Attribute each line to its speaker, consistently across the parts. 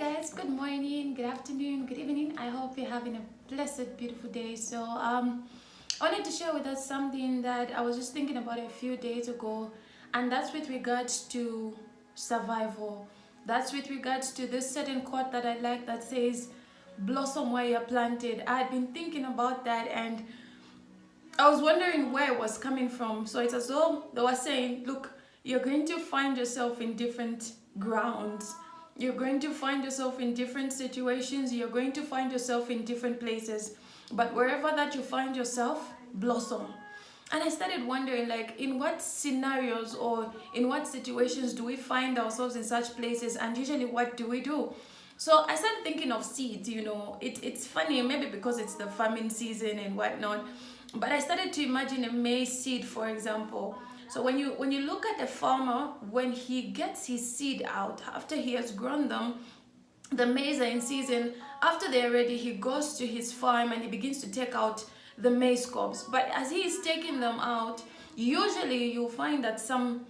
Speaker 1: guys, good morning, good afternoon, good evening. I hope you're having a blessed, beautiful day. I wanted to share with us something that I was just thinking about a few days ago, and that's with regards to survival. That's with regards to this certain quote that I like that says, "Blossom where you're planted." I had been thinking about that, and I was wondering where it was coming from. So it's as though they were saying, look, you're going to find yourself in different grounds. You're going to find yourself in different situations. You're going to find yourself in different places. But wherever that you find yourself, blossom. And I started wondering, like, in what scenarios or in what situations do we find ourselves in such places, and usually what do we do? So I started thinking of seeds. It's funny, maybe because it's the farming season and whatnot, but I started to imagine a maize seed, for example. So when you look at a farmer, when he gets his seed out after he has grown them, the maize are in season. After they're ready, he goes to his farm and he begins to take out the maize cobs. But as he is taking them out, usually you'll find that some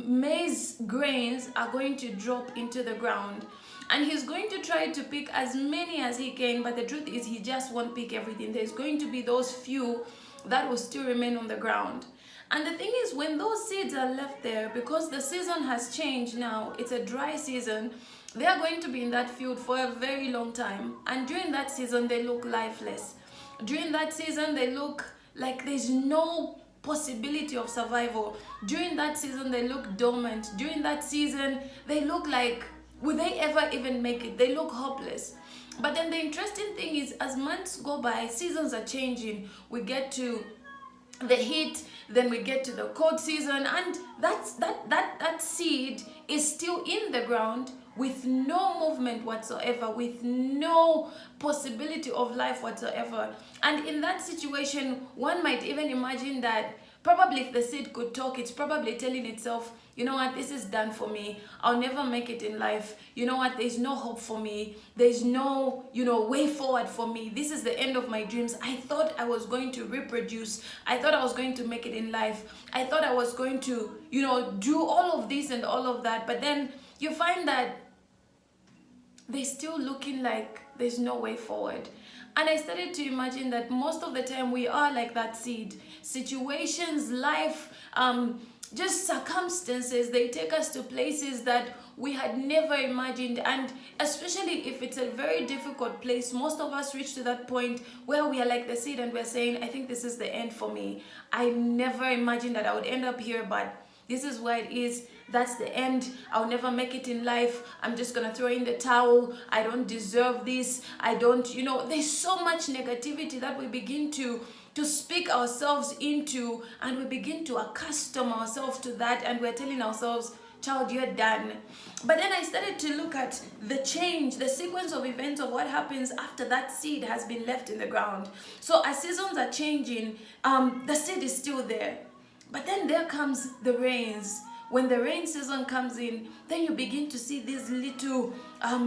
Speaker 1: maize grains are going to drop into the ground, and he's going to try to pick as many as he can, but the truth is he just won't pick everything. There's going to be those few that will still remain on the ground. And the thing is, when those seeds are left there, because the season has changed now, it's a dry season, they are going to be in that field for a very long time. And during that season, they look lifeless. During that season, they look like there's no possibility of survival. During that season, they look dormant. During that season, they look like, will they ever even make it? They look hopeless. But then the interesting thing is, as months go by, seasons are changing. We get to the heat, then we get to the cold season, and that seed is still in the ground with no movement whatsoever, with no possibility of life whatsoever. And in that situation, one might even imagine that probably if the seed could talk, it's probably telling itself, you know what, this is done for me. I'll never make it in life. You know what, there's no hope for me. There's no, way forward for me. This is the end of my dreams. I thought I was going to reproduce. I thought I was going to make it in life. I thought I was going to, do all of this and all of that. But then you find that they're still looking like there's no way forward. And I started to imagine that most of the time we are like that seed. Situations, life, just circumstances, they take us to places that we had never imagined. And especially if it's a very difficult place, most of us reach to that point where we are like the seed and we're saying, I think this is the end for me. I never imagined that I would end up here, but this is where it is. That's the end. I'll never make it in life. I'm just gonna throw in the towel. I don't deserve this. I don't, there's so much negativity that we begin to speak ourselves into, and we begin to accustom ourselves to that, and we're telling ourselves, child, you're done. But then I started to look at the change, the sequence of events of what happens after that seed has been left in the ground. So as seasons are changing, the seed is still there. But then there comes the rains. When the rain season comes in, then you begin to see these little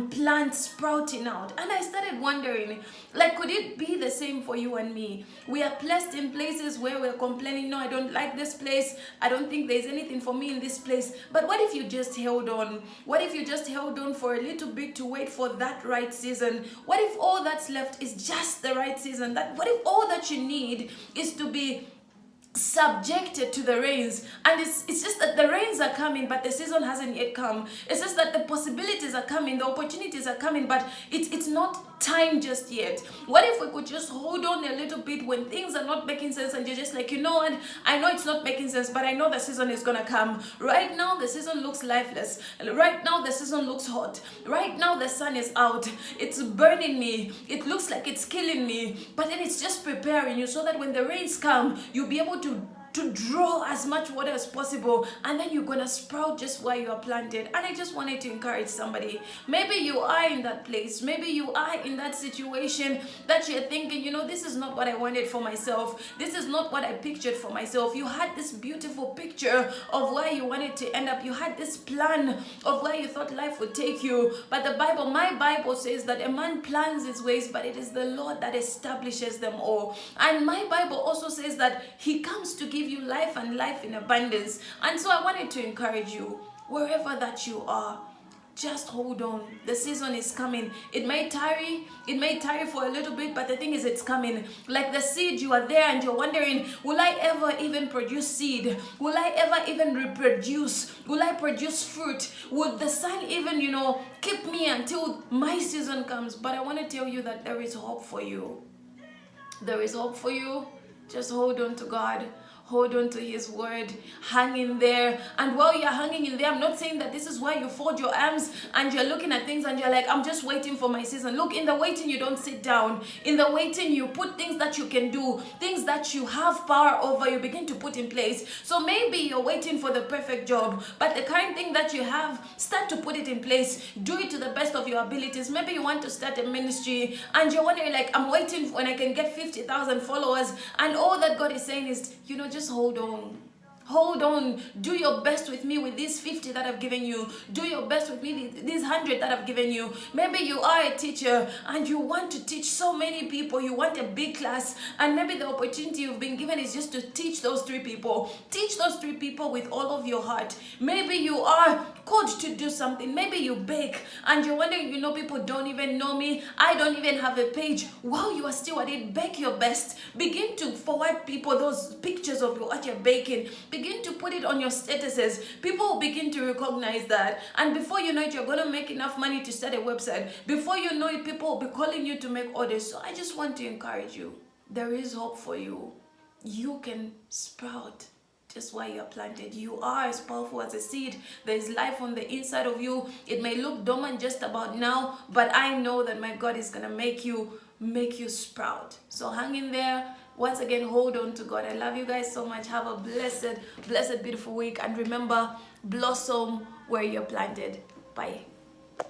Speaker 1: plants sprouting out. And I started wondering, like, could it be the same for you and me? We are placed in places where we're complaining, no, I don't like this place. I don't think there's anything for me in this place. But what if you just held on? What if you just held on for a little bit to wait for that right season? What if all that's left is just the right season? What if all that you need is to be subjected to the rains, and it's just that the rains are coming but the season hasn't yet come. It's just that the possibilities are coming, the opportunities are coming, but it's not time just yet. What if we could just hold on a little bit when things are not making sense, and you're just like, you know what, I know it's not making sense, but I know the season is gonna come. Right now the season looks lifeless. Right now the season looks hot. Right now the sun is out. It's burning me. It looks like it's killing me, but then it's just preparing you so that when the rains come, you'll be able to draw as much water as possible, and then you're gonna sprout just where you are planted. And I just wanted to encourage somebody. Maybe you are in that place. Maybe you are in that situation that you're thinking, this is not what I wanted for myself. This is not what I pictured for myself. You had this beautiful picture of where you wanted to end up. You had this plan of where you thought life would take you. But my Bible says that a man plans his ways, but it is the Lord that establishes them all. And my Bible also says that he comes to give you life, and life in abundance. And so I wanted to encourage you, wherever that you are, just hold on. The season is coming. It may tarry for a little bit, but the thing is, it's coming. Like the seed, you are there and you're wondering, will I ever even produce seed? Will I ever even reproduce? Will I produce fruit? Would the sun even, keep me until my season comes? But I want to tell you that there is hope for you. There is hope for you. Just hold on to God. Hold on to his word. Hang in there. And while you're hanging in there, I'm not saying that this is why you fold your arms and you're looking at things and you're like, I'm just waiting for my season. Look, in the waiting, you don't sit down. In the waiting, you put things that you can do, things that you have power over, you begin to put in place. So maybe you're waiting for the perfect job, but the current thing that you have, start to put it in place. Do it to the best of your abilities. Maybe you want to start a ministry and you're wondering, like, I'm waiting when I can get 50,000 followers. And all that God is saying is, just hold on. Hold on. Do your best with me with these 50 that I've given you. Do your best with me these 100 that I've given you. Maybe you are a teacher and you want to teach so many people. You want a big class, and maybe the opportunity you've been given is just to teach those 3 people. Teach those 3 people with all of your heart. Maybe you are called to do something. Maybe you bake and you're wondering, people don't even know me. I don't even have a page. While you are still at it, bake your best. Begin to forward people those pictures of what you're baking. Begin to put it on your statuses. People will begin to recognize that. And before you know it, you're going to make enough money to start a website. Before you know it, people will be calling you to make orders. So I just want to encourage you. There is hope for you. You can sprout just while you're planted. You are as powerful as a seed. There is life on the inside of you. It may look dormant just about now, but I know that my God is going to make you sprout. So hang in there. Once again, hold on to God. I love you guys so much. Have a blessed, beautiful week. And remember, blossom where you're planted. Bye.